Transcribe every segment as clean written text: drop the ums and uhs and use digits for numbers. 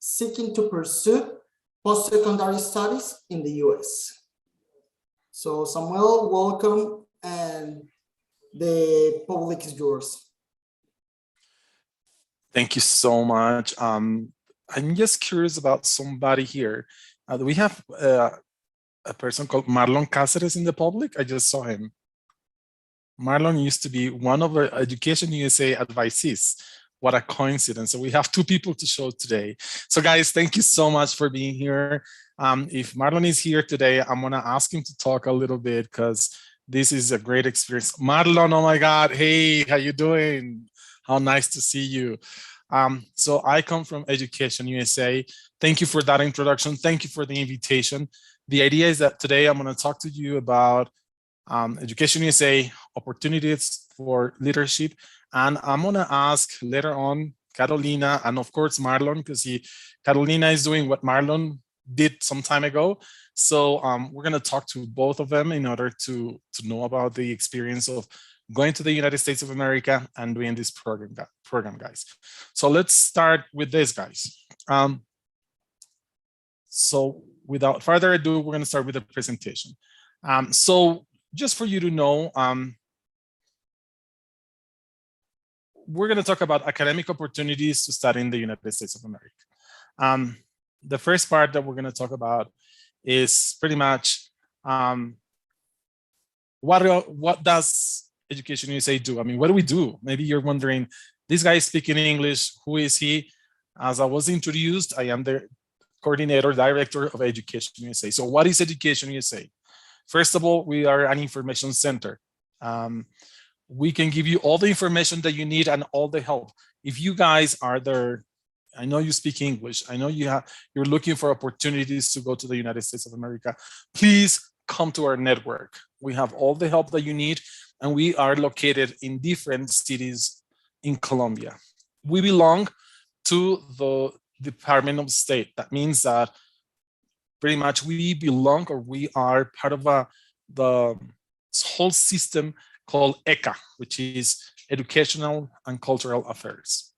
seeking to pursue post-secondary studies in the US. So Samuel, welcome, and the public is yours. Thank you so much. I'm just curious about somebody here. Do we have a person called Marlon Cáceres in the public? I just saw him. Marlon used to be one of our Education USA advisees. What a coincidence. So we have two people to show today. So guys, thank you so much for being here. If Marlon is here today, I'm gonna ask him to talk a little bit because this is a great experience. Marlon, oh my God, hey, how you doing? How nice to see you. So I come from Education USA. Thank you for that introduction. Thank you for the invitation. The idea is that today I'm gonna talk to you about Education USA, opportunities for leadership. And I'm gonna ask later on Carolina and of course Marlon, because Carolina is doing what Marlon did some time ago. So we're gonna talk to both of them in order to know about the experience of going to the United States of America and doing this program, guys. So let's start with this, guys. So without further ado, we're gonna start with the presentation. So just for you to know, we're going to talk about academic opportunities to study in the United States of America. The first part that we're going to talk about is pretty much what does Education USA do? I mean, what do we do? Maybe you're wondering, this guy is speaking English, who is he? As I was introduced, I am the coordinator, director of Education USA. So what is Education USA? First of all, we are an information center. We can give you all the information that you need and all the help. If you guys are there, I know you speak English, I know you're looking for opportunities to go to the United States of America, please come to our network. We have all the help that you need, and we are located in different cities in Colombia. We belong to the Department of State. That means that pretty much we belong, or we are part of the whole system called ECA, which is Educational and Cultural Affairs.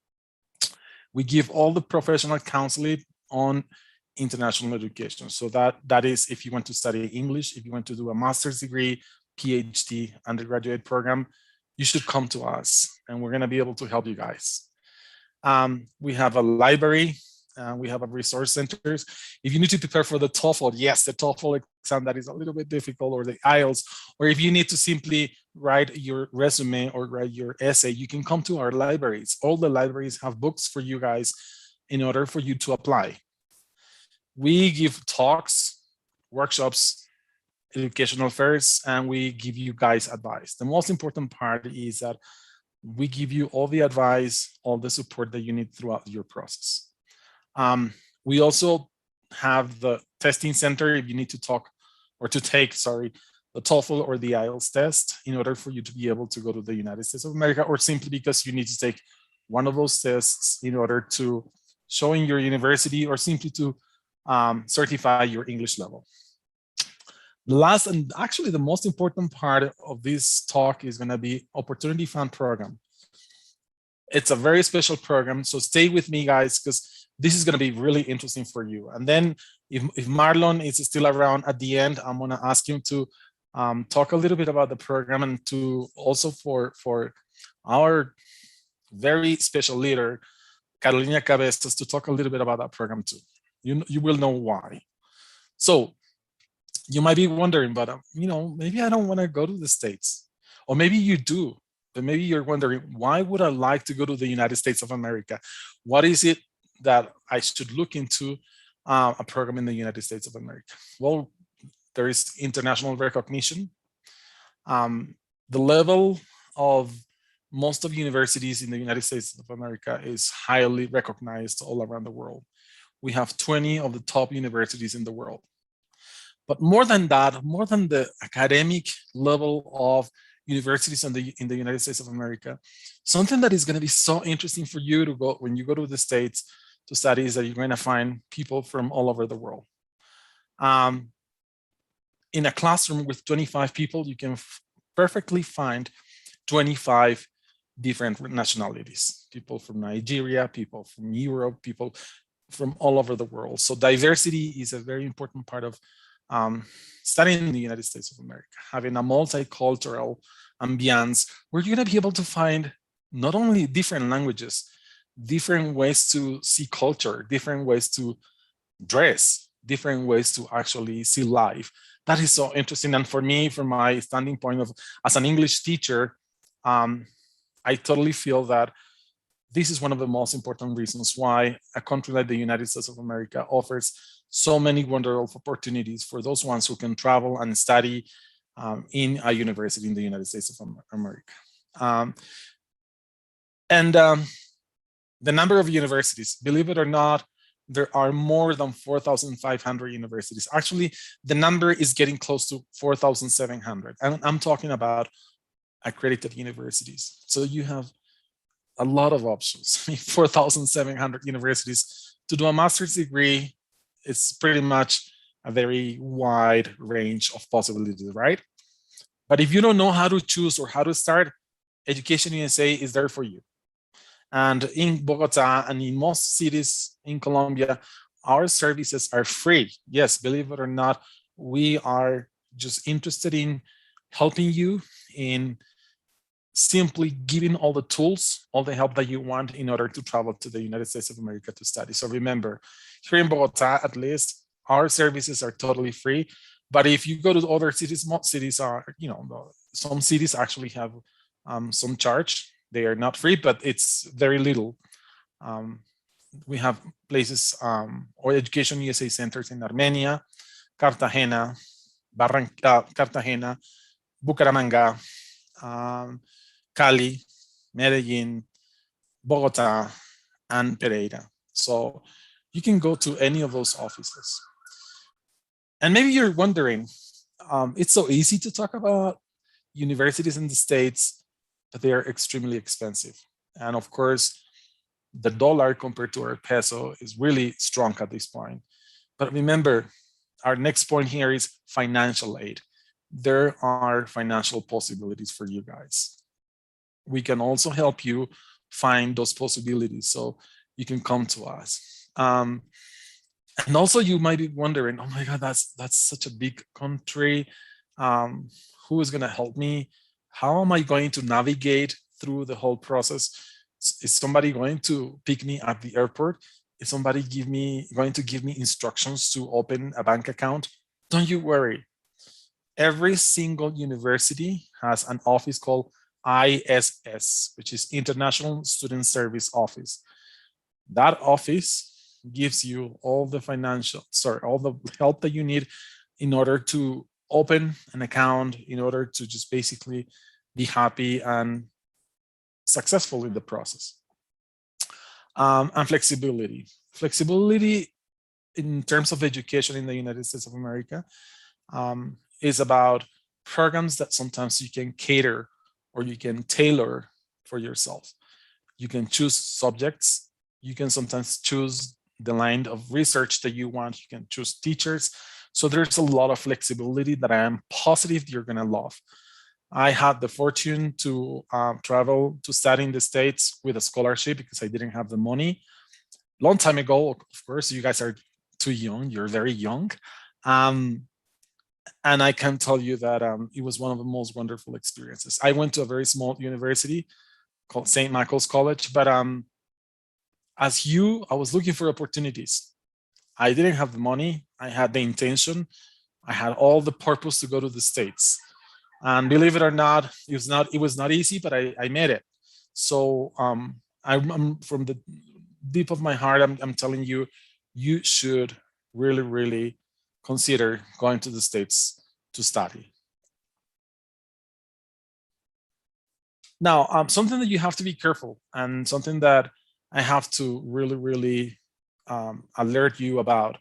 We give all the professional counseling on international education. So that is if you want to study English, if you want to do a master's degree, PhD, undergraduate program, you should come to us and we're gonna be able to help you guys. We have a library, we have a resource centers. If you need to prepare for the TOEFL, yes, the TOEFL exam that is a little bit difficult, or the IELTS, or if you need to simply write your resume or write your essay, you can come to our libraries. All the libraries have books for you guys in order for you to apply. We give talks, workshops, educational fairs, and we give you guys advice. The most important part is that we give you all the advice, all the support that you need throughout your process. We also have the testing center if you need to take the TOEFL or the IELTS test in order for you to be able to go to the United States of America, or simply because you need to take one of those tests in order to show in your university, or simply to certify your English level. The last, and actually the most important part of this talk, is going to be Opportunity Fund Program. It's a very special program, so stay with me, guys, because this is going to be really interesting for you. And then if Marlon is still around at the end, I'm going to ask him to talk a little bit about the program, and to also for our very special leader, Carolina Cabezas, to talk a little bit about that program too. You will know why. So you might be wondering, but maybe I don't want to go to the States, or maybe you do, but maybe you're wondering, why would I like to go to the United States of America? What is it that I should look into a program in the United States of America? Well, there is international recognition. The level of most of universities in the United States of America is highly recognized all around the world. We have 20 of the top universities in the world. But more than that, more than the academic level of universities in the United States of America, something that is going to be so interesting for you to go when you go to the States to study is that you're going to find people from all over the world. In a classroom with 25 people, you can perfectly find 25 different nationalities. People from Nigeria, people from Europe, people from all over the world. So diversity is a very important part of studying in the United States of America, having a multicultural ambiance where you're going to be able to find not only different languages, different ways to see culture, different ways to dress, different ways to actually see life. That is so interesting. And for me, from my standing point of as an English teacher, I totally feel that this is one of the most important reasons why a country like the United States of America offers so many wonderful opportunities for those ones who can travel and study in a university in the United States of America. The number of universities, believe it or not, there are more than 4,500 universities. Actually, the number is getting close to 4,700. And I'm talking about accredited universities. So you have a lot of options. 4,700 universities to do a master's degree. It's pretty much a very wide range of possibilities, right? But if you don't know how to choose or how to start, Education USA is there for you. And in Bogota and in most cities in Colombia, our services are free. Yes, believe it or not, we are just interested in helping you in simply giving all the tools, all the help that you want in order to travel to the United States of America to study. So remember, here in Bogota, at least, our services are totally free. But if you go to other cities, most cities are, some cities actually have some charge. They are not free, but it's very little. We have places or Education USA centers in Armenia, Cartagena, Cartagena, Bucaramanga, Cali, Medellin, Bogota, and Pereira. So you can go to any of those offices. And maybe you're wondering, it's so easy to talk about universities in the States, but they are extremely expensive. And of course, the dollar compared to our peso is really strong at this point. But remember, our next point here is financial aid. There are financial possibilities for you guys. We can also help you find those possibilities so you can come to us. And also you might be wondering, oh my God, that's such a big country. Who is gonna help me? How am I going to navigate through the whole process? Is somebody going to pick me at the airport? Is somebody going to give me instructions to open a bank account? Don't you worry. Every single university has an office called ISS, which is International Student Service Office. That office gives you all the all the help that you need in order to open an account, in order to just basically be happy and successful in the process. And flexibility. Flexibility in terms of education in the United States of America is about programs that sometimes you can cater or you can tailor for yourself. You can choose subjects. You can sometimes choose the line of research that you want. You can choose teachers. So there's a lot of flexibility that I am positive you're going to love. I had the fortune to travel to study in the States with a scholarship because I didn't have the money. Long time ago, of course, you guys are too young. You're very young. And I can tell you that it was one of the most wonderful experiences. I went to a very small university called St. Michael's College, but as you, I was looking for opportunities. I didn't have the money. I had the intention. I had all the purpose to go to the States. And believe it or not, it was not easy, but I made it. So I'm from the deep of my heart, I'm telling you, you should really, really consider going to the States to study. Now, something that you have to be careful and something that I have to really, really alert you about,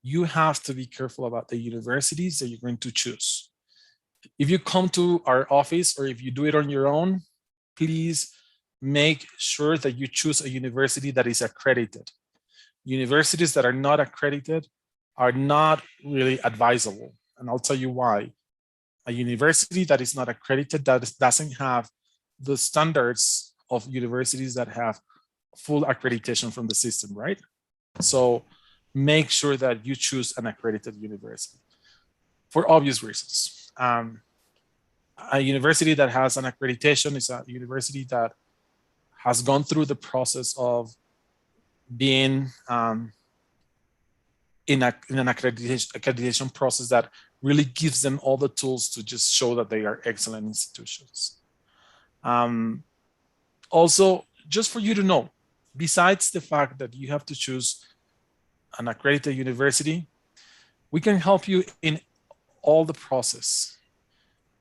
you have to be careful about the universities that you're going to choose. If you come to our office or if you do it on your own, please make sure that you choose a university that is accredited. Universities that are not accredited are not really advisable. And I'll tell you why. A university that is not accredited, that doesn't have the standards of universities that have full accreditation from the system, right? So make sure that you choose an accredited university for obvious reasons. A university that has an accreditation is a university that has gone through the process of being in an accreditation process that really gives them all the tools to just show that they are excellent institutions. Also, just for you to know, besides the fact that you have to choose an accredited university, we can help you in all the process.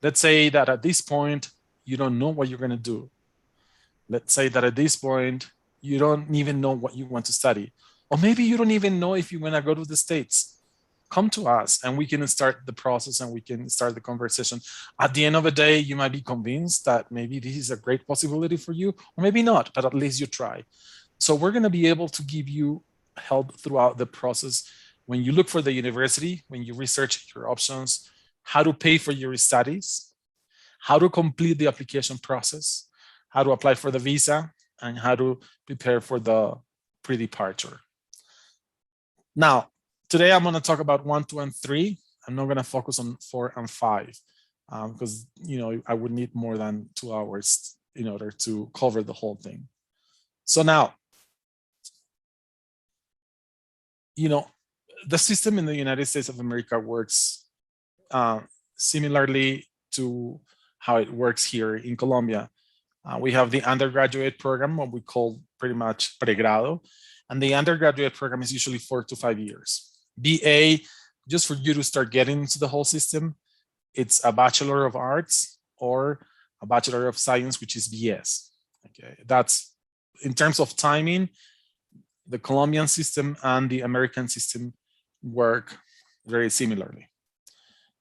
Let's say that at this point, you don't know what you're going to do. Let's say that at this point, you don't even know what you want to study. Or maybe you don't even know if you want to go to the States. Come to us and we can start the process and we can start the conversation. At the end of the day, you might be convinced that maybe this is a great possibility for you, or maybe not, but at least you try. So we're going to be able to give you help throughout the process when you look for the university, when you research your options, how to pay for your studies, how to complete the application process, how to apply for the visa, and how to prepare for the pre-departure. Now, today I'm going to talk about 1, 2, and 3. I'm not going to focus on 4 and 5 because I would need more than 2 hours in order to cover the whole thing. So now, the system in the United States of America works similarly to how it works here in Colombia. We have the undergraduate program, what we call pretty much pregrado, and the undergraduate program is usually 4 to 5 years. BA, just for you to start getting into the whole system, it's a Bachelor of Arts or a Bachelor of Science, which is BS. Okay, that's in terms of timing, the Colombian system and the American system work very similarly.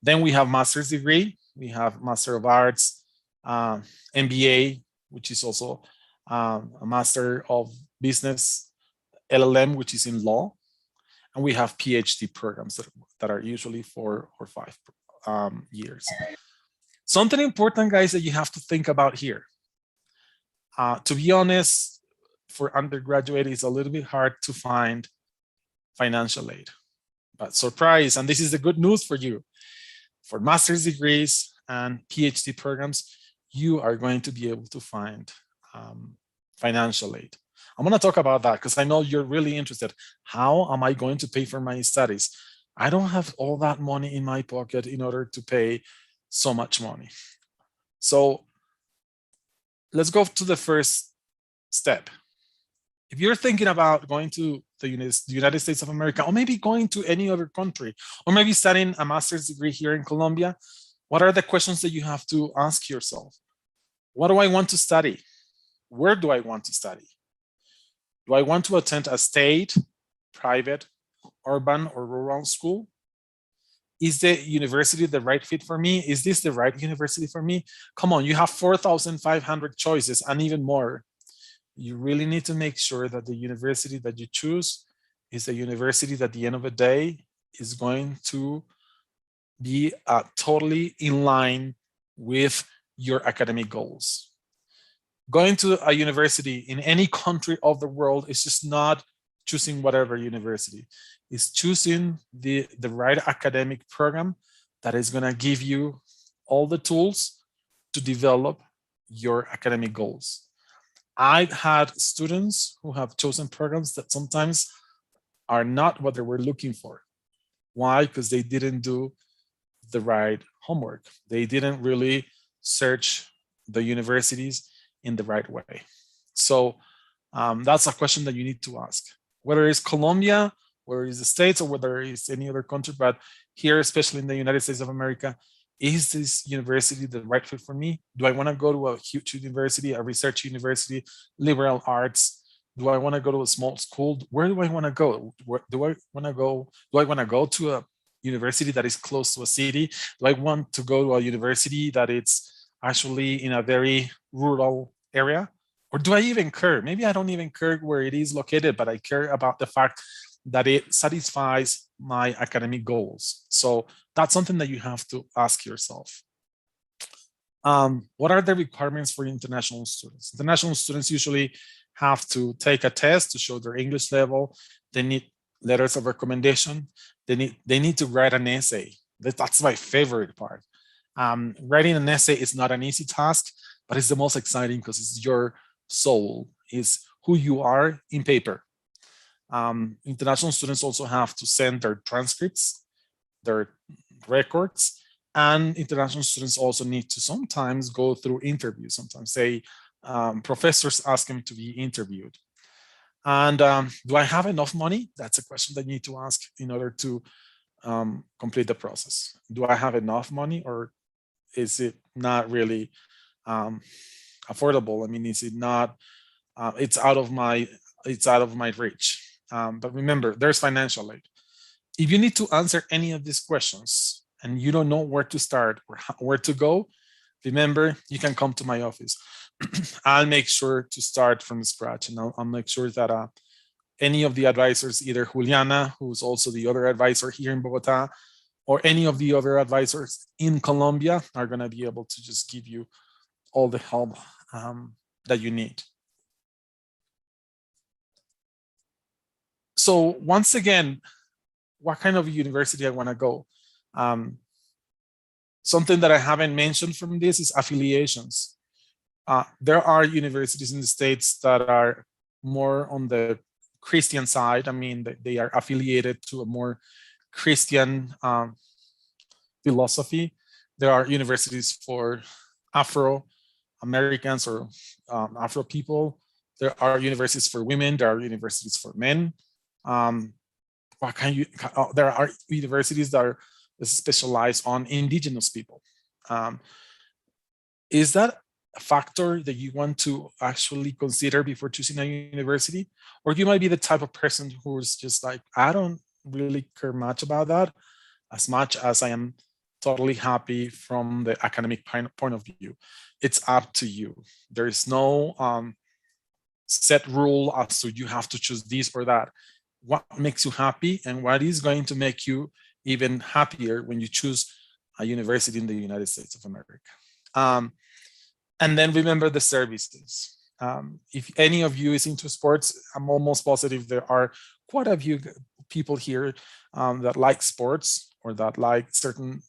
Then we have master's degree, we have Master of Arts, MBA, which is also a Master of Business, LLM, which is in law, and we have PhD programs that are usually 4 or 5 years. Something important, guys, that you have to think about here. To be honest, for undergraduate, it's a little bit hard to find financial aid. But surprise, and this is the good news for you. For master's degrees and PhD programs, you are going to be able to find financial aid. I'm going to talk about that because I know you're really interested. How am I going to pay for my studies? I don't have all that money in my pocket in order to pay so much money. So let's go to the first step. If you're thinking about going to the United States of America, or maybe going to any other country, or maybe studying a master's degree here in Colombia, what are the questions that you have to ask yourself? What do I want to study? Where do I want to study? Do I want to attend a state, private, urban, or rural school? Is the university the right fit for me? Is this the right university for me? Come on, you have 4,500 choices and even more. You really need to make sure that the university that you choose is a university that at the end of the day is going to be totally in line with your academic goals. Going to a university in any country of the world is just not choosing whatever university. It's choosing the right academic program that is going to give you all the tools to develop your academic goals. I've had students who have chosen programs that sometimes are not what they were looking for. Why? Because they didn't do the right homework. They didn't really search the universities in the right way. So that's a question that you need to ask. Whether it's Colombia, whether it's the States, or whether it's any other country, but here, especially in the United States of America, is this university the right fit for me? Do I want to go to a huge university, a research university, liberal arts? Do I want to go to a small school? Where do I want to go? Where do I want to go? Do I want to go to a university that is close to a city? Do I want to go to a university that it's actually in a very rural area? Or do I even care? Maybe I don't even care where it is located, but I care about the fact that it satisfies my academic goals. So that's something that you have to ask yourself. What are the requirements for international students? International students usually have to take a test to show their English level. They need letters of recommendation. They need to write an essay. That's my favorite part. Writing an essay is not an easy task, but it's the most exciting because it's your soul, is who you are in paper. International students also have to send their transcripts, their records, and international students also need to sometimes go through interviews. Sometimes professors ask them to be interviewed. And do I have enough money? That's a question that you need to ask in order to complete the process. Do I have enough money, or is it not really affordable? I mean, is it not? It's out of my reach. But remember, there's financial aid. If you need to answer any of these questions and you don't know where to start or where to go, remember, you can come to my office. I'll make sure to start from scratch, and I'll make sure that any of the advisors, either Juliana, who's also the other advisor here in Bogota, or any of the other advisors in Colombia, are going to be able to just give you all the help that you need. So once again, what kind of university I want to go? Something that I haven't mentioned from this is affiliations. There are universities in the States that are more on the Christian side. I mean, they are affiliated to a more Christian philosophy. There are universities for Afro-Americans or Afro people. There are universities for women. There are universities for men. There are universities that are specialized on indigenous people. Is that a factor that you want to actually consider before choosing a university? Or you might be the type of person who's just like, I don't really care much about that, as much as I am totally happy from the academic point of view. It's up to you. There is no set rule as to you have to choose this or that. What makes you happy and what is going to make you even happier when you choose a university in the United States of America. And then remember the services. If any of you is into sports, I'm almost positive there are quite a few people here that like sports or that like certain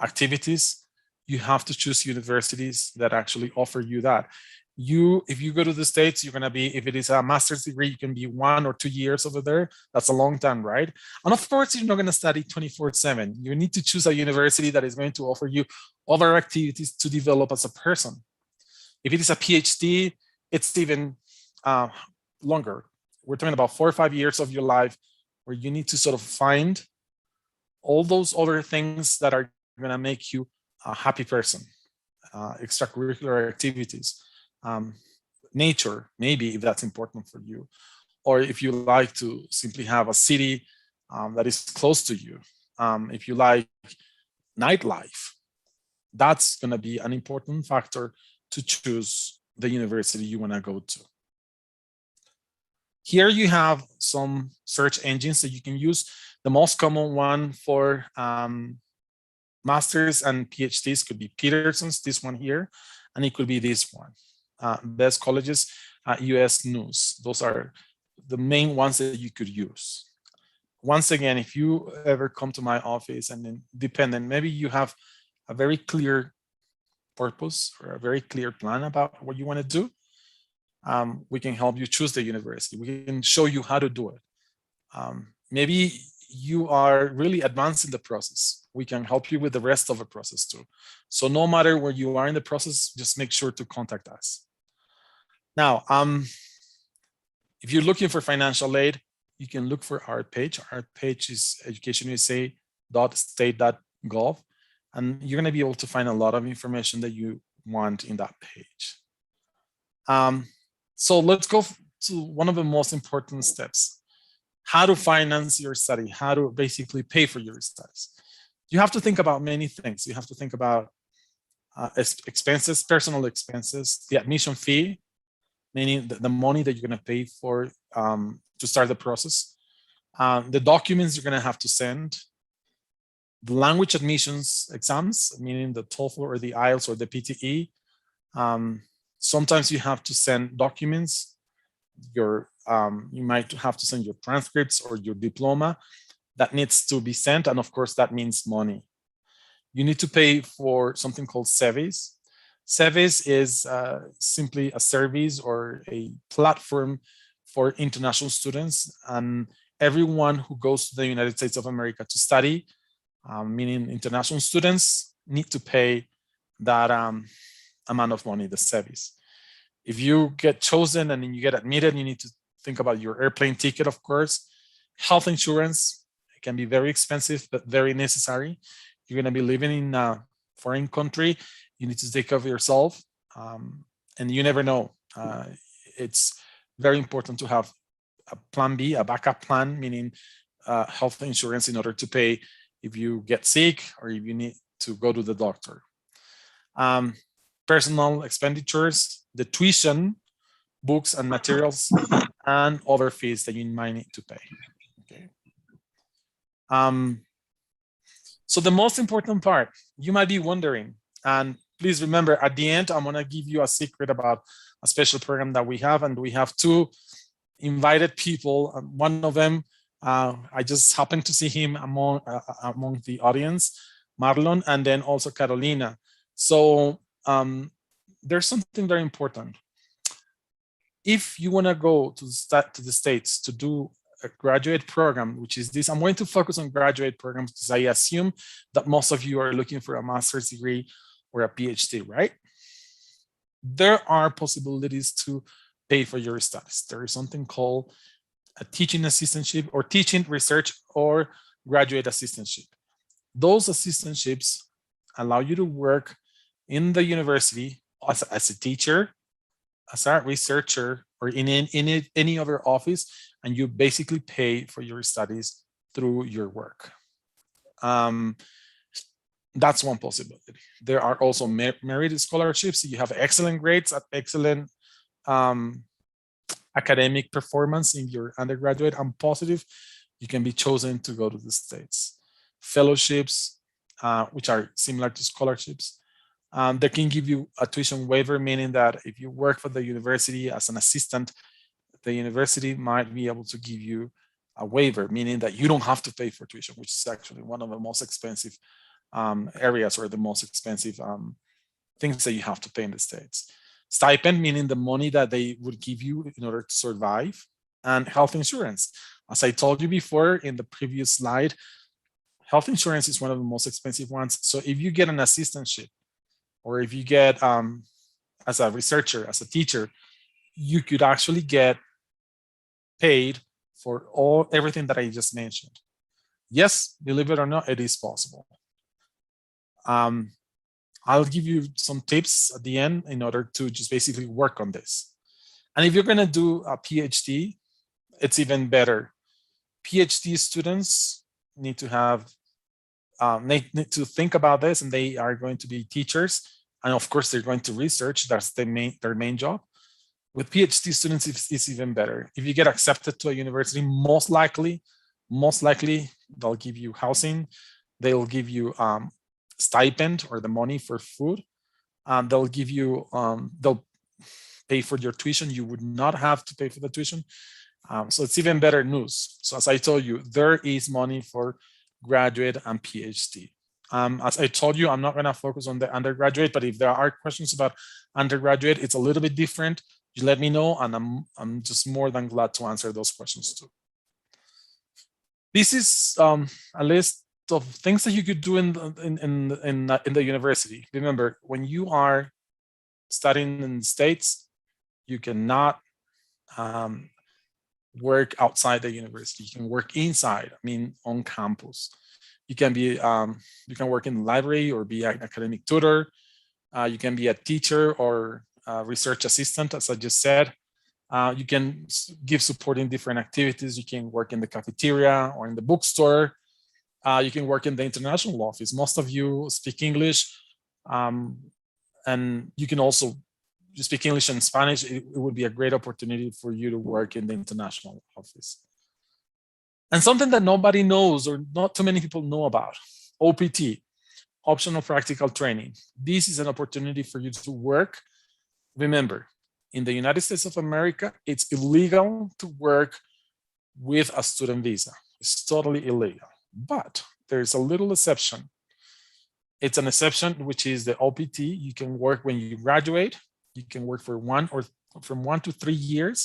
activities. You have to choose universities that actually offer you that. If you go to the States, you're going to be, if it is a master's degree, you can be 1 or 2 years over there. That's a long time, right? And of course, you're not going to study 24/7. You need to choose a university that is going to offer you other activities to develop as a person. If it is a PhD, it's even longer. We're talking about 4 or 5 years of your life where you need to sort of find all those other things that are going to make you a happy person. Extracurricular activities. Nature, maybe, if that's important for you, or if you like to simply have a city that is close to you, if you like nightlife, that's going to be an important factor to choose the university you want to go to. Here you have some search engines that you can use. The most common one for masters and PhDs could be Peterson's, this one here, and it could be this one. Best colleges, US News. Those are the main ones that you could use. Once again, if you ever come to my office and then dependent, maybe you have a very clear purpose or a very clear plan about what you want to do, we can help you choose the university. We can show you how to do it. Maybe you are really advanced in the process. We can help you with the rest of the process too. So no matter where you are in the process, just make sure to contact us. Now, if you're looking for financial aid, you can look for our page. Our page is educationusa.state.gov, and you're going to be able to find a lot of information that you want in that page. So let's go to one of the most important steps: how to finance your study, how to basically pay for your studies. You have to think about many things. You have to think about expenses, personal expenses, the admission fee, meaning the money that you're going to pay for to start the process, the documents you're going to have to send, the language admissions exams, meaning the TOEFL or the IELTS or the PTE. Sometimes you have to send documents you might have to send your transcripts or your diploma that needs to be sent. And of course, that means money. You need to pay for something called service. Service is simply a service or a platform for international students, and everyone who goes to the United States of America to study, meaning international students, need to pay that amount of money, the service. If you get chosen and then you get admitted, you need to think about your airplane ticket, of course. Health insurance, it can be very expensive, but very necessary. You're going to be living in a foreign country. You need to take care of yourself. And you never know. It's very important to have a plan B, a backup plan, meaning health insurance in order to pay if you get sick or if you need to go to the doctor. Personal expenditures, the tuition, books and materials, and other fees that you might need to pay. Okay. So the most important part, you might be wondering, and please remember at the end, I'm gonna give you a secret about a special program that we have, and we have two invited people. One of them, I just happened to see him among the audience, Marlon, and then also Carolina. So there's something very important. If you wanna go to the States to do a graduate program, which is this, I'm going to focus on graduate programs because I assume that most of you are looking for a master's degree or a PhD, right? There are possibilities to pay for your studies. There is something called a teaching assistantship or teaching, research, or graduate assistantship. Those assistantships allow you to work in the university as a teacher, as a researcher, or in any other office, and you basically pay for your studies through your work. That's one possibility. There are also merit scholarships. You have excellent grades at excellent academic performance in your undergraduate. I'm positive you can be chosen to go to the States. Fellowships, which are similar to scholarships. They can give you a tuition waiver, meaning that if you work for the university as an assistant, the university might be able to give you a waiver, meaning that you don't have to pay for tuition, which is actually one of the most expensive areas or the most expensive things that you have to pay in the States. Stipend, meaning the money that they would give you in order to survive, and health insurance. As I told you before in the previous slide, health insurance is one of the most expensive ones. So if you get an assistantship, or if you get as a researcher, as a teacher, you could actually get paid for everything that I just mentioned. Yes, believe it or not, it is possible. I'll give you some tips at the end in order to just basically work on this. And if you're gonna do a PhD, it's even better. PhD students need to have, they need to think about this, and they are going to be teachers. And of course, they're going to research. That's their main job. With PhD students, it's even better. If you get accepted to a university, most likely, they'll give you housing. They'll give you stipend or the money for food. They'll give you, they'll pay for your tuition. You would not have to pay for the tuition. So it's even better news. So as I told you, there is money for graduate and PhD. As I told you, I'm not gonna focus on the undergraduate, but if there are questions about undergraduate, it's a little bit different. You let me know, and I'm just more than glad to answer those questions too. This is a list of things that you could do in the university. Remember, when you are studying in the States, you cannot work outside the university. You can work inside, I mean, on campus. You can be, you can work in the library or be an academic tutor. You can be a teacher or a research assistant, as I just said. You can give support in different activities. You can work in the cafeteria or in the bookstore. You can work in the international office. Most of you speak English, and you can also speak English and Spanish. It would be a great opportunity for you to work in the international office. And something that nobody knows or not too many people know about, OPT, optional practical training. This is an opportunity for you to work. Remember, in the United States of America, it's illegal to work with a student visa. It's totally illegal, but there's a little exception. It's an exception, which is the OPT. You can work when you graduate. You can work for from 1 to 3 years.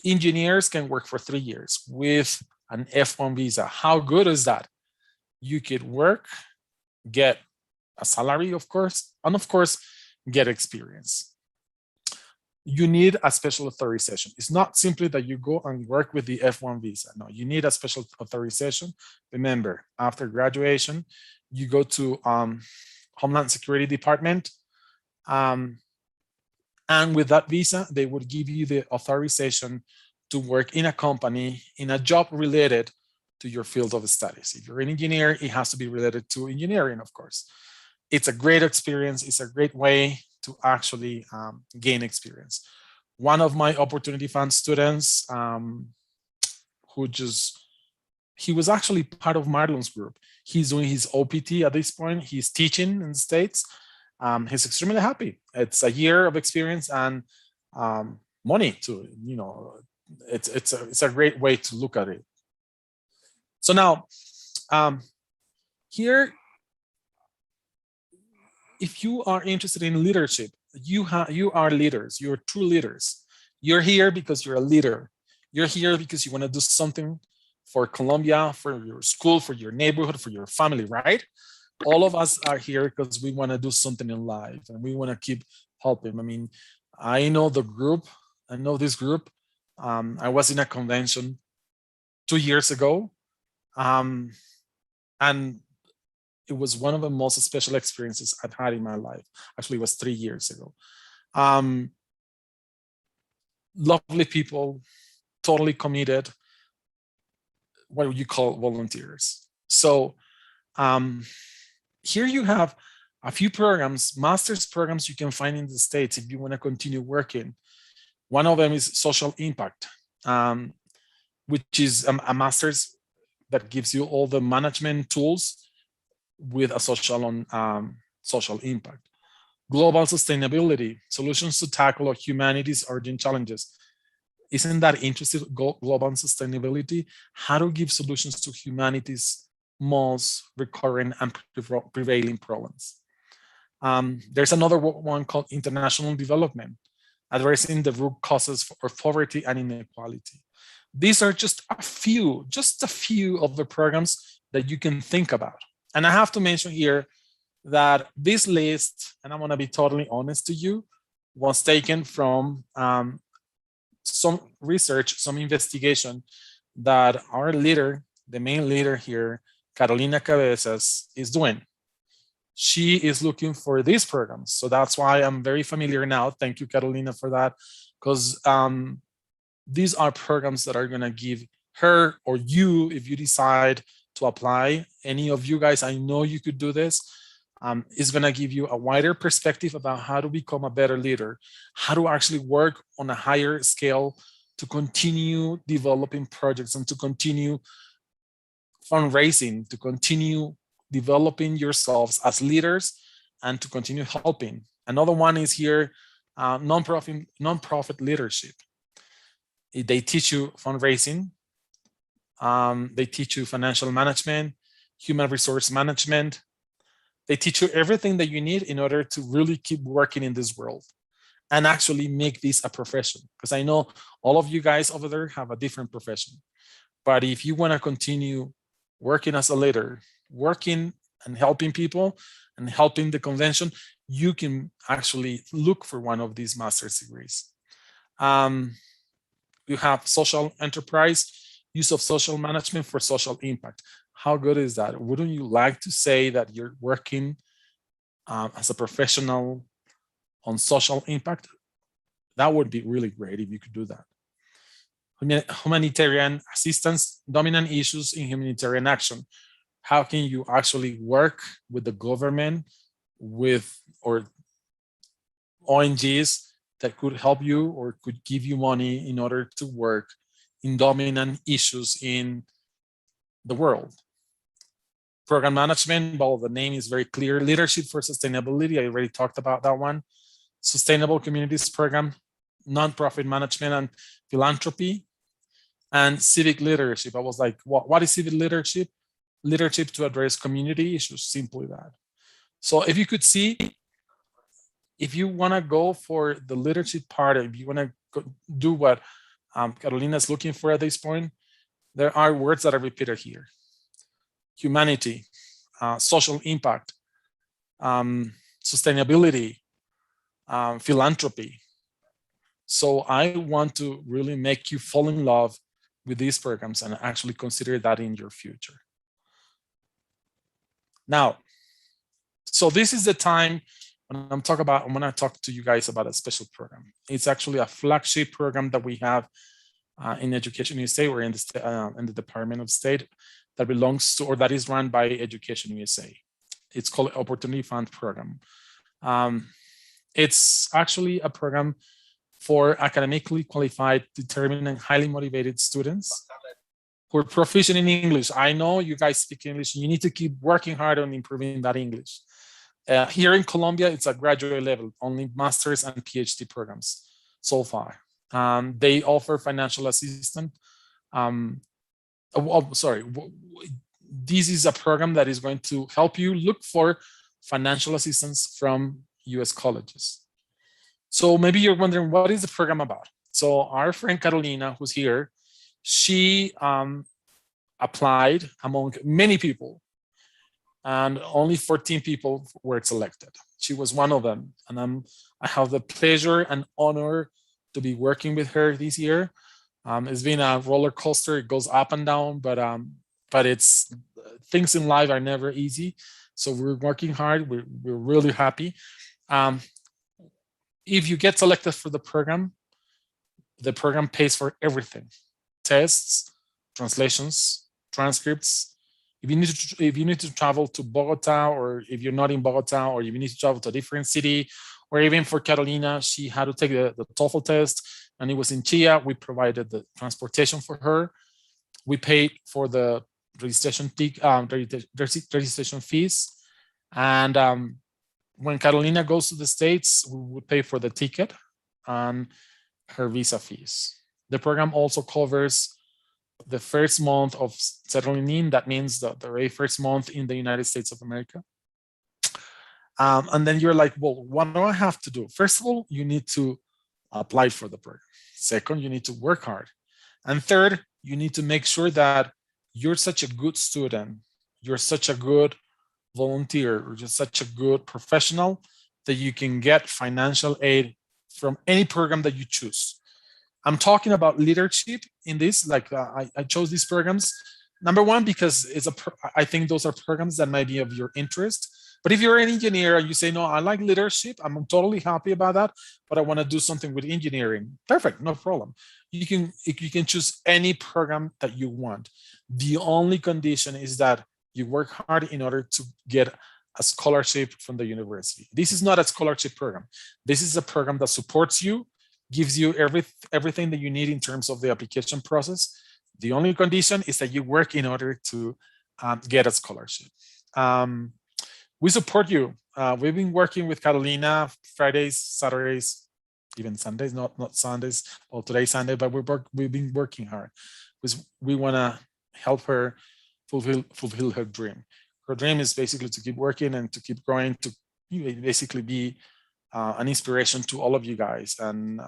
Engineers can work for 3 years with an F1 visa. How good is that? You could work, get a salary, of course, and of course, get experience. You need a special authorization. It's not simply that you go and work with the F1 visa. No, you need a special authorization. Remember, after graduation, you go to Homeland Security Department, and with that visa, they would give you the authorization to work in a company, in a job related to your field of studies. If you're an engineer, it has to be related to engineering, of course. It's a great experience. It's a great way to actually gain experience. One of my Opportunity Fund students he was actually part of Marlon's group. He's doing his OPT at this point. He's teaching in the States. He's extremely happy. It's a year of experience and money too. You know, it's a great way to look at it. So now, here, if you are interested in leadership, you are leaders. You're true leaders. You're here because you're a leader. You're here because you want to do something for Colombia, for your school, for your neighborhood, for your family, right? All of us are here because we want to do something in life and we want to keep helping. I mean, I know the group. I know this group. I was in a convention 2 years ago, and it was one of the most special experiences I've had in my life. Actually, it was 3 years ago. Lovely people, totally committed, what you call volunteers. So here you have a few programs, master's programs you can find in the States if you want to continue working. One of them is social impact, which is a master's that gives you all the management tools with a social impact. Global sustainability, solutions to tackle humanity's urgent challenges. Isn't that interesting? Global sustainability, how to give solutions to humanity's most recurrent and prevailing problems. There's another one called international development, addressing the root causes of poverty and inequality. These are just a few of the programs that you can think about. And I have to mention here that this list, and I want to be totally honest to you, was taken from some research, some investigation that our leader, the main leader here, Carolina Cabezas, is doing. She is looking for these programs. So that's why I'm very familiar now. Thank you, Carolina, for that. Because these are programs that are going to give her or you, if you decide to apply, any of you guys, I know you could do this, is going to give you a wider perspective about how to become a better leader, how to actually work on a higher scale to continue developing projects and to continue fundraising, to continue developing yourselves as leaders and to continue helping. Another one is here, nonprofit leadership. They teach you fundraising. They teach you financial management, human resource management. They teach you everything that you need in order to really keep working in this world and actually make this a profession. Because I know all of you guys over there have a different profession. But if you want to continue working as a leader, working and helping people and helping the convention, you can actually look for one of these master's degrees. You have social enterprise, use of social management for social impact. How good is that? Wouldn't you like to say that you're working as a professional on social impact? That would be really great if you could do that. Humanitarian assistance, dominant issues in humanitarian action. How can you actually work with the government, or ONGs that could help you or could give you money in order to work in dominant issues in the world? Program management, well, the name is very clear. Leadership for sustainability, I already talked about that one. Sustainable communities program, nonprofit management and philanthropy, and civic leadership. I was like, what is civic leadership? Leadership to address community issues, simply that. So if you could see, if you want to go for the leadership part, if you want to do what Carolina is looking for at this point, there are words that are repeated here: humanity, social impact, sustainability, philanthropy. So I want to really make you fall in love with these programs and actually consider that in your future. Now, so this is the time when I'm going to talk to you guys about a special program. It's actually a flagship program that we have in Education USA, or in the Department of State, that belongs to, or that is run by Education USA. It's called Opportunity Fund Program. It's actually a program for academically qualified, determined, and highly motivated students who are proficient in English. I know you guys speak English. You need to keep working hard on improving that English. Here in Colombia, it's a graduate level, only master's and PhD programs so far. They offer financial assistance. This is a program that is going to help you look for financial assistance from US colleges. So maybe you're wondering, what is the program about? So our friend Carolina, who's here, she applied among many people, and only 14 people were selected. She was one of them, and I have the pleasure and honor to be working with her this year. It's been a roller coaster. It goes up and down, but it's, things in life are never easy. So we're working hard. We're really happy. If you get selected for the program pays for everything: tests, translations, transcripts. If you need to travel to Bogota, or if you're not in Bogota, or if you need to travel to a different city, or even for Carolina, she had to take the TOEFL test, and it was in Chia. We provided the transportation for her. We paid for the registration fees, and when Carolina goes to the States, we would pay for the ticket and her visa fees. The program also covers the first month of settling in. That means the very first month in the United States of America. And then you're like, well, what do I have to do? First of all, you need to apply for the program. Second, you need to work hard. And third, you need to make sure that you're such a good student, you're such a good volunteer, or just such a good professional that you can get financial aid from any program that you choose. I'm talking about leadership in this. Like I chose these programs, number one, because I think those are programs that might be of your interest. But if you're an engineer and you say, no, I like leadership, I'm totally happy about that, but I want to do something with engineering, perfect, no problem. You can choose any program that you want. The only condition is that you work hard in order to get a scholarship from the university. This is not a scholarship program. This is a program that supports you, gives you everything that you need in terms of the application process. The only condition is that you work in order to get a scholarship. We support you. We've been working with Carolina Fridays, Saturdays, even Sundays, not Sundays. Well, today's Sunday, but we've been working hard because we want to help her fulfill her dream. Her dream is basically to keep working and to keep growing, to basically be an inspiration to all of you guys. And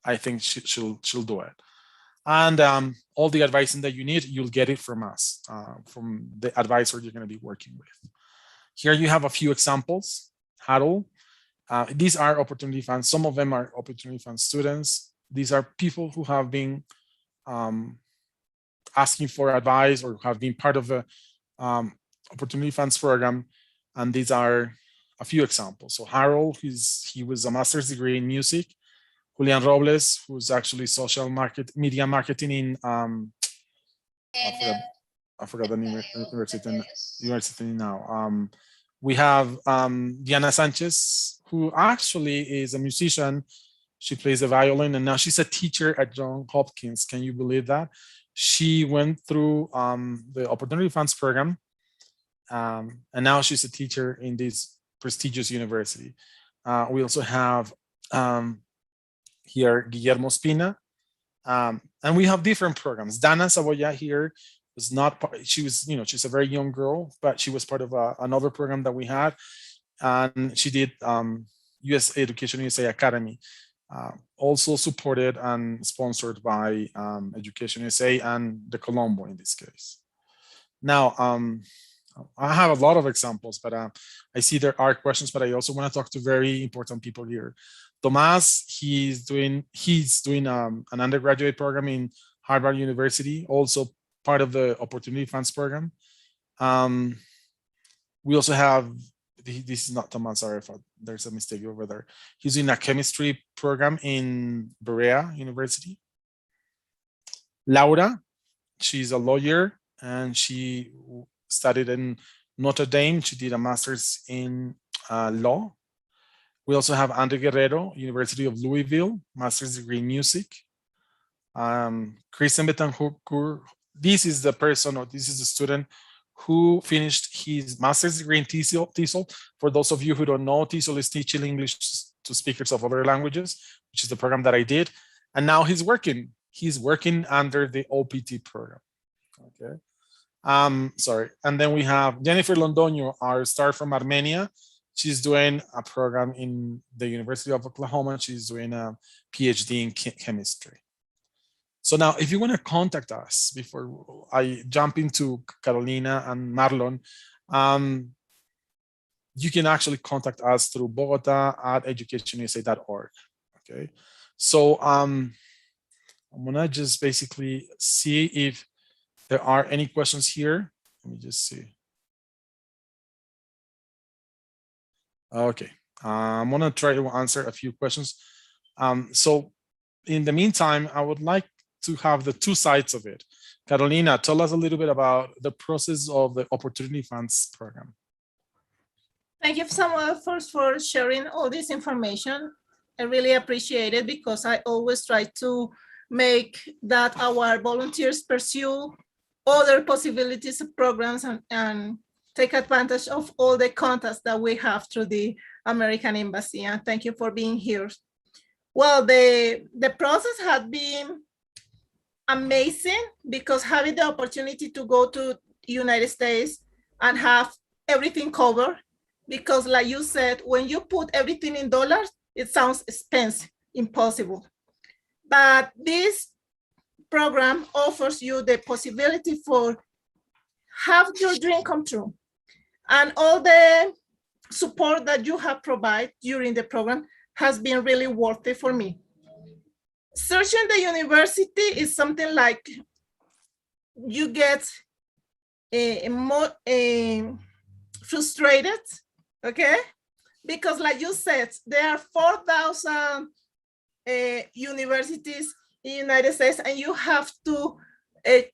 I think she'll do it. And all the advising that you need, you'll get it from us, from the advisor you're going to be working with. Here you have a few examples. Harold, these are Opportunity Funds. Some of them are Opportunity Fund students. These are people who have been asking for advice or have been part of the Opportunity Funds program. And these are a few examples. So Harold, he was a master's degree in music. Julian Robles, who's actually media marketing in, I forgot the university now. We have Diana Sanchez, who actually is a musician. She plays the violin, and now she's a teacher at Johns Hopkins. Can you believe that? She went through the Opportunity Funds program, and now she's a teacher in this prestigious university. We also have here, Guillermo Spina. And we have different programs. Dana Saboya here was not part, she was, she's a very young girl, but she was part of another program that we had. And she did US Education USA Academy, also supported and sponsored by Education USA and the Colombo in this case. Now, I have a lot of examples, but I see there are questions, but I also want to talk to very important people here. Tomas, he's doing an undergraduate program in Harvard University, also part of the Opportunity Funds program. We also have, this is not Tomas, sorry if there's a mistake over there. He's in a chemistry program in Berea University. Laura, she's a lawyer and she studied in Notre Dame. She did a master's in law. We also have Andre Guerrero, University of Louisville, master's degree in music. Christian Betancourt, this is the person, or this is the student who finished his master's degree in TESOL. For those of you who don't know, TESOL is teaching English to speakers of other languages, which is the program that I did. And now he's working under the OPT program. Okay. Sorry. And then we have Jennifer Londoño, our star from Armenia. She's doing a program in the University of Oklahoma. She's doing a PhD in chemistry. So now, if you want to contact us before I jump into Carolina and Marlon, you can actually contact us through Bogota@educationusa.org. Okay. So I'm gonna just basically see if there are any questions here. Let me just see. Okay, I'm gonna try to answer a few questions. So in the meantime, I would like to have the two sides of it. Carolina, tell us a little bit about the process of the Opportunity Funds program. Thank you so much for sharing all this information. I really appreciate it because I always try to make that our volunteers pursue other possibilities of programs and take advantage of all the contacts that we have through the American Embassy. And thank you for being here. Well, the process has been amazing because having the opportunity to go to the United States and have everything covered, because like you said, when you put everything in dollars, it sounds expensive, impossible. But this program offers you the possibility for have your dream come true. And all the support that you have provided during the program has been really worth it for me. Searching the university is something like you get more frustrated, okay? Because like you said, there are 4,000 universities in the United States and you have to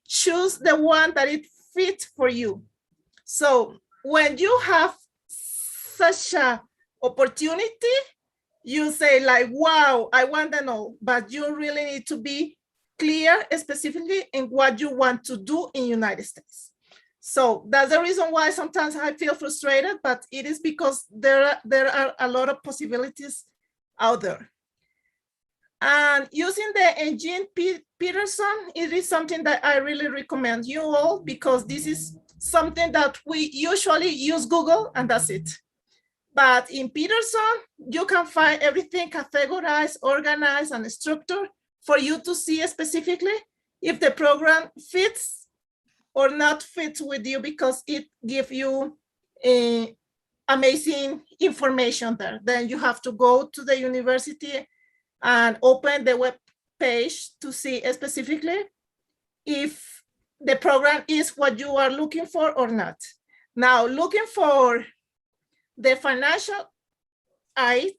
choose the one that it fits for you. So when you have such an opportunity, you say like, wow, I want to know, but you really need to be clear specifically in what you want to do in the United States. So that's the reason why sometimes I feel frustrated, but it is because there are a lot of possibilities out there. And using the engine Peterson, it is something that I really recommend you all because this is something that we usually use Google and that's it. But in Peterson, you can find everything categorized, organized, and structured for you to see specifically if the program fits or not fits with you because it gives you amazing information there. Then you have to go to the university and open the web page to see specifically if the program is what you are looking for or not. Now, looking for the financial aid,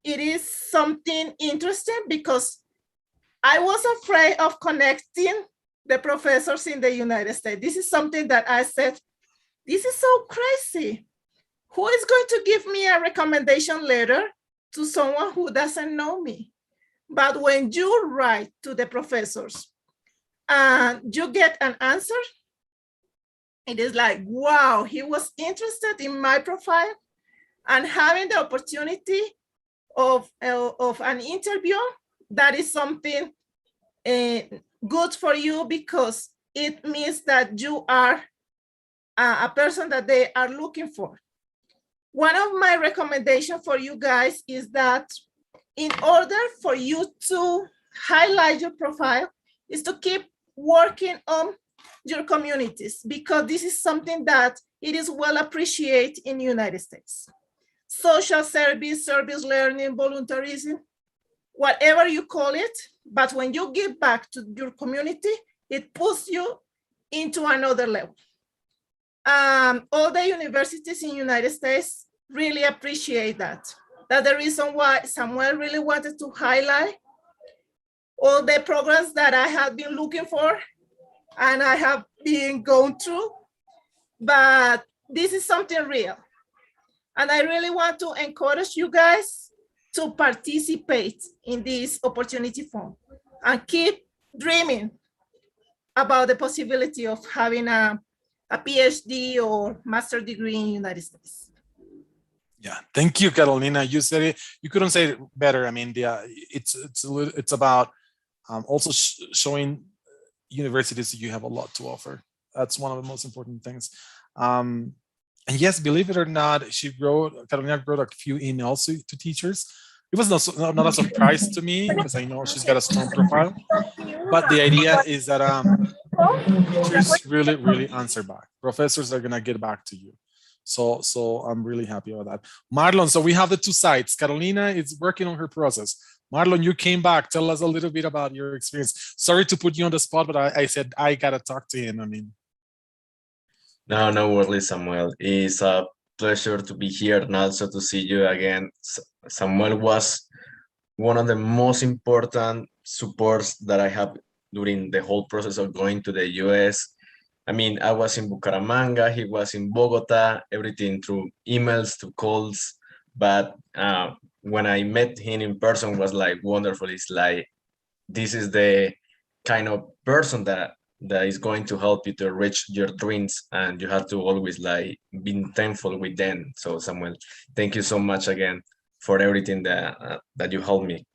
it is something interesting because I was afraid of connecting the professors in the United States. This is something that I said, this is so crazy. Who is going to give me a recommendation letter to someone who doesn't know me? But when you write to the professors and you get an answer, it is like, wow, he was interested in my profile, and having the opportunity of an interview that is something good for you, because it means that you are a person that they are looking for. One of my recommendations for you guys is that in order for you to highlight your profile is to keep working on your communities, because this is something that it is well appreciated in the United States. Social service, service learning, voluntarism, whatever you call it, but when you give back to your community, it puts you into another level. All the universities in the United States really appreciate that. That's the reason why Samuel really wanted to highlight all the programs that I have been looking for and I have been going through, but this is something real. And I really want to encourage you guys to participate in this opportunity fund and keep dreaming about the possibility of having a PhD or master's degree in the United States. Yeah, thank you, Carolina. You said it. You couldn't say it better. I mean, it's about also showing universities that you have a lot to offer. That's one of the most important things. And yes, believe it or not, Carolina wrote a few emails to teachers. It was not a surprise to me because I know she's got a strong profile. But the idea is that teachers really answer back. Professors are gonna get back to you. So I'm really happy about that. Marlon, so we have the two sides. Carolina is working on her process. Marlon, you came back. Tell us a little bit about your experience. Sorry to put you on the spot, but I said I gotta talk to him. I mean, no worries, Samuel. It's a pleasure to be here and also to see you again. Samuel was one of the most important supports that I have during the whole process of going to the US. I mean, I was in Bucaramanga, he was in Bogota, everything through emails, to calls. But when I met him in person, was like wonderful. It's like, this is the kind of person that is going to help you to reach your dreams, and you have to always like be thankful with them. So Samuel, thank you so much again for everything that you helped me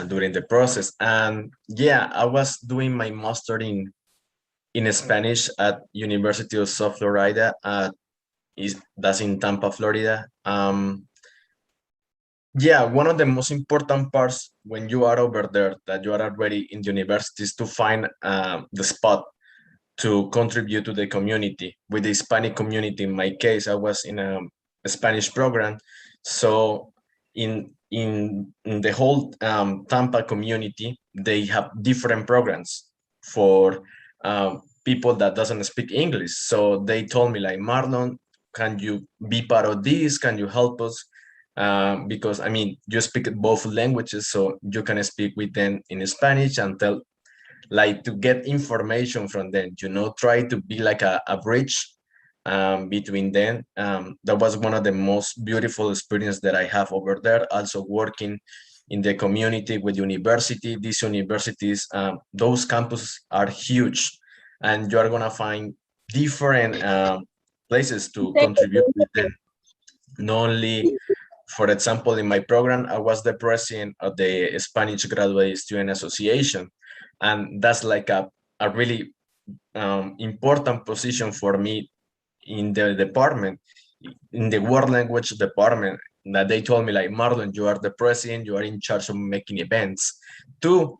during the process. And yeah, I was doing my master in Spanish at University of South Florida. That's in Tampa, Florida. Yeah, one of the most important parts when you are over there, that you are already in the university, is to find the spot to contribute to the community. With the Hispanic community, in my case, I was in a Spanish program. So in the whole Tampa community, they have different programs for people that doesn't speak English. So they told me like, Marlon, can you be part of this? Can you help us? Because I mean, you speak both languages, so you can speak with them in Spanish and tell, like, to get information from them, try to be like a bridge between them. That was one of the most beautiful experiences that I have over there. Also working in the community with university. These universities, those campuses are huge, and you are gonna find different places to contribute with them. Not only, for example, in my program, I was the president of the Spanish Graduate Student Association, and that's like a really important position for me in the department, in the world language department, that they told me like, Marlon, you are the president, you are in charge of making events to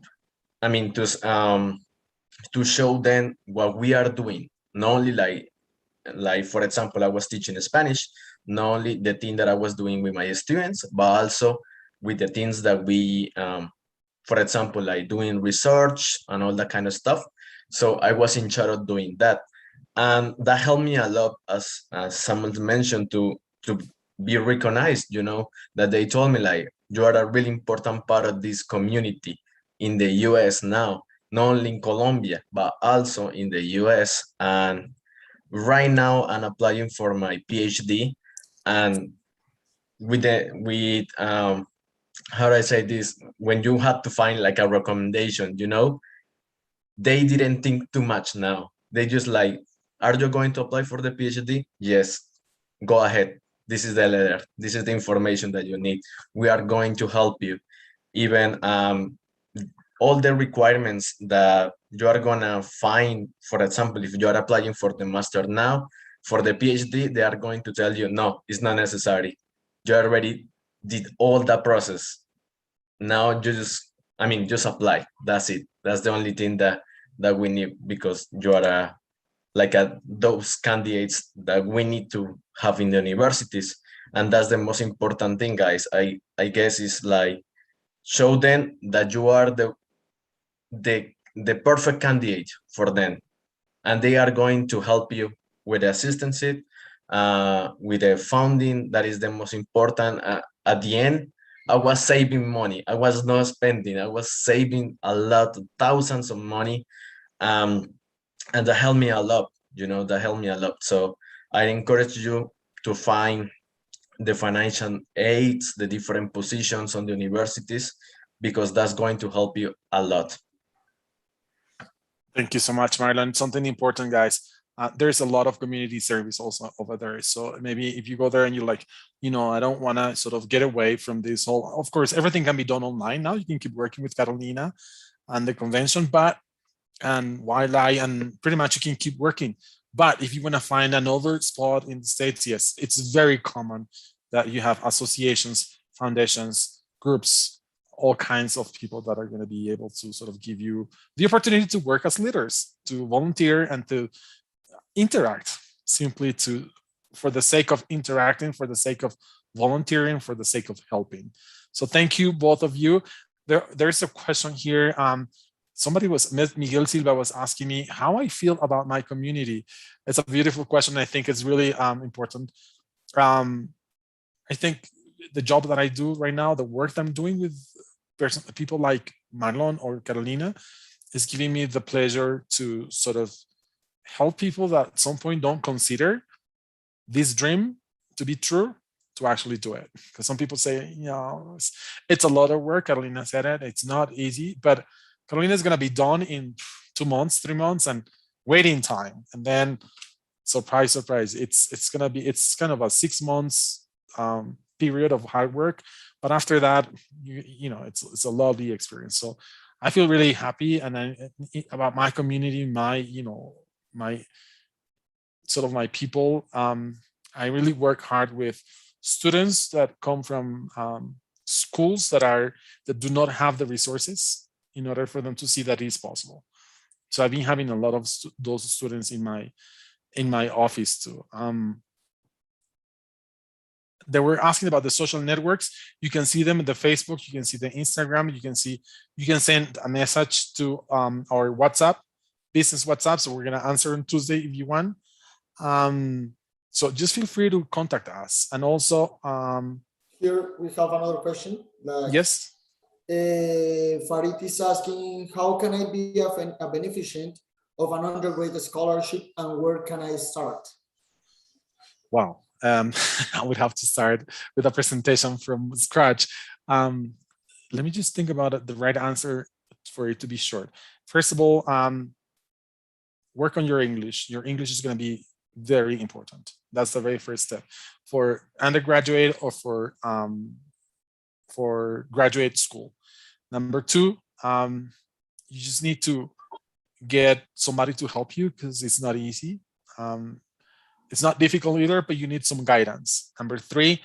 show them what we are doing. Not only like for example, I was teaching Spanish, not only the thing that I was doing with my students, but also with the things that we, for example, like doing research and all that kind of stuff. So I was in charge of doing that. And that helped me a lot, as someone mentioned, to be recognized, that they told me like, you are a really important part of this community in the US now, not only in Colombia, but also in the US. And right now I'm applying for my PhD, and how do I say this? When you have to find like a recommendation, they didn't think too much now. They just like, are you going to apply for the PhD? Yes, go ahead. This is the letter. This is the information that you need. We are going to help you. Even all the requirements that you are gonna find, for example, if you are applying for the master now, for the PhD, they are going to tell you, no, it's not necessary. You already did all that process. Now you just apply. That's it. That's the only thing that we need, because you are those candidates that we need to have in the universities. And that's the most important thing, guys. I guess is like, show them that you are the perfect candidate for them, and they are going to help you with the assistance, with the funding. That is the most important. At the end, I was saving money. I was not spending. I was saving a lot, thousands of money, and that helped me a lot. That helped me a lot. So I encourage you to find the financial aids, the different positions on the universities, because that's going to help you a lot. Thank you so much, Marlon. Something important, guys. There's a lot of community service also over there. So maybe if you go there and you're like, I don't want to sort of get away from this whole, of course, everything can be done online now. You can keep working with Carolina and the convention, and wildlife, and pretty much you can keep working. But if you want to find another spot in the States, yes, it's very common that you have associations, foundations, groups, all kinds of people that are going to be able to sort of give you the opportunity to work as leaders, to volunteer and to interact, simply for the sake of interacting, for the sake of volunteering, for the sake of helping. So thank you, both of you. There's a question here. Miguel Silva was asking me how I feel about my community. It's a beautiful question. I think it's really important. I think the job that I do right now, the work that I'm doing with people like Marlon or Carolina, is giving me the pleasure to sort of help people that at some point don't consider this dream to be true, to actually do it. Because some people say, it's a lot of work. Carolina said it. It's not easy, but Carolina is going to be done in 2 months, 3 months, and waiting time. And then, surprise, it's kind of a 6 months period of hard work. But after that, it's a lovely experience. So I feel really happy about my community, my sort of my people. I really work hard with students that come from schools that do not have the resources, in order for them to see that it is possible. So I've been having a lot of those students in my office too. They were asking about the social networks. You can see them in the Facebook, you can see the Instagram, you can send a message to our WhatsApp, business WhatsApp. So we're gonna answer on Tuesday if you want. So just feel free to contact us. And also, here we have another question. Yes. Farid is asking, how can I be a beneficient of an undergraduate scholarship, and where can I start? Wow. I would have to start with a presentation from scratch. Let me just think about it, the right answer for it to be short. First of all, work on your English. Your English is going to be very important. That's the very first step for undergraduate or for graduate school. Number 2, you just need to get somebody to help you, because it's not easy. It's not difficult either, but you need some guidance. Number 3,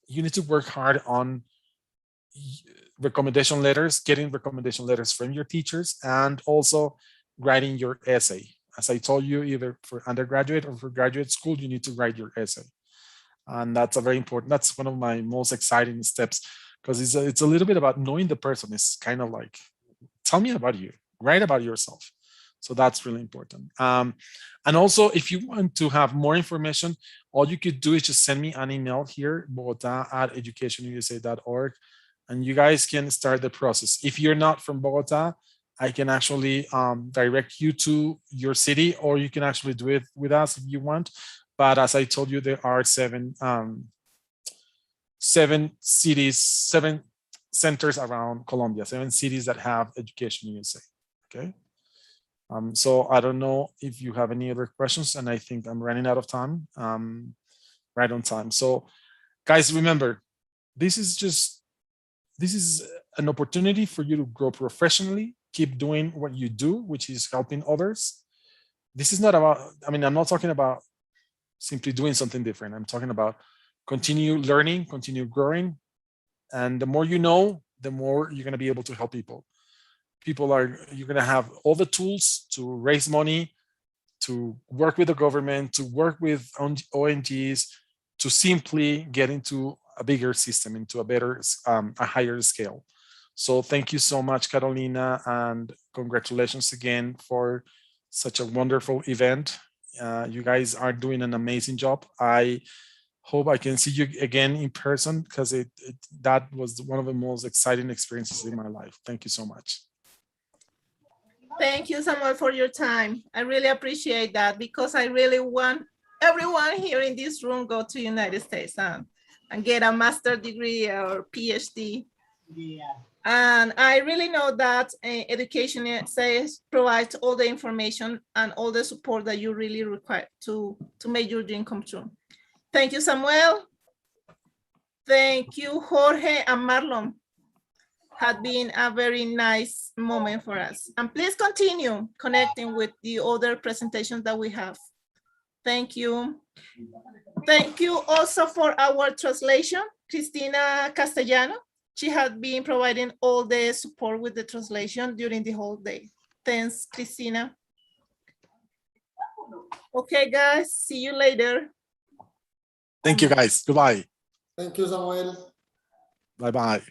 you need to work hard on recommendation letters, getting recommendation letters from your teachers, and also writing your essay. As I told you, either for undergraduate or for graduate school, you need to write your essay. And that's a very important, that's one of my most exciting steps, because it's a little bit about knowing the person. It's kind of like, tell me about you, write about yourself. So that's really important. And also, if you want to have more information, all you could do is just send me an email here, bogota@educationusa.org, and you guys can start the process. If you're not from Bogota, I can actually direct you to your city, or you can actually do it with us if you want. But as I told you, there are 7 cities, 7 centers around Colombia, 7 cities that have Education USA. Okay. So I don't know if you have any other questions, and I think I'm running out of time, right on time. So guys, remember, this is just this is an opportunity for you to grow professionally, keep doing what you do, which is helping others. This is not about, I mean, I'm not talking about simply doing something different. I'm talking about continue learning, continue growing. And the more you know, the more you're going to be able to help people. You're going to have all the tools to raise money, to work with the government, to work with ONGs, to simply get into a bigger system, into a better, a higher scale. So thank you so much, Carolina, and congratulations again for such a wonderful event. You guys are doing an amazing job. I hope I can see you again in person, because that was one of the most exciting experiences in my life. Thank you so much. Thank you, Samuel, for your time. I really appreciate that, because I really want everyone here in this room go to United States and get a master's degree or PhD. Yeah. And I really know that education provides all the information and all the support that you really require to make your dream come true. Thank you, Samuel. Thank you, Jorge and Marlon. Had been a very nice moment for us. And please continue connecting with the other presentations that we have. Thank you. Thank you also for our translation, Cristina Castellano. She had been providing all the support with the translation during the whole day. Thanks, Cristina. Okay, guys, see you later. Thank you, guys. Goodbye. Thank you, Samuel. Bye-bye.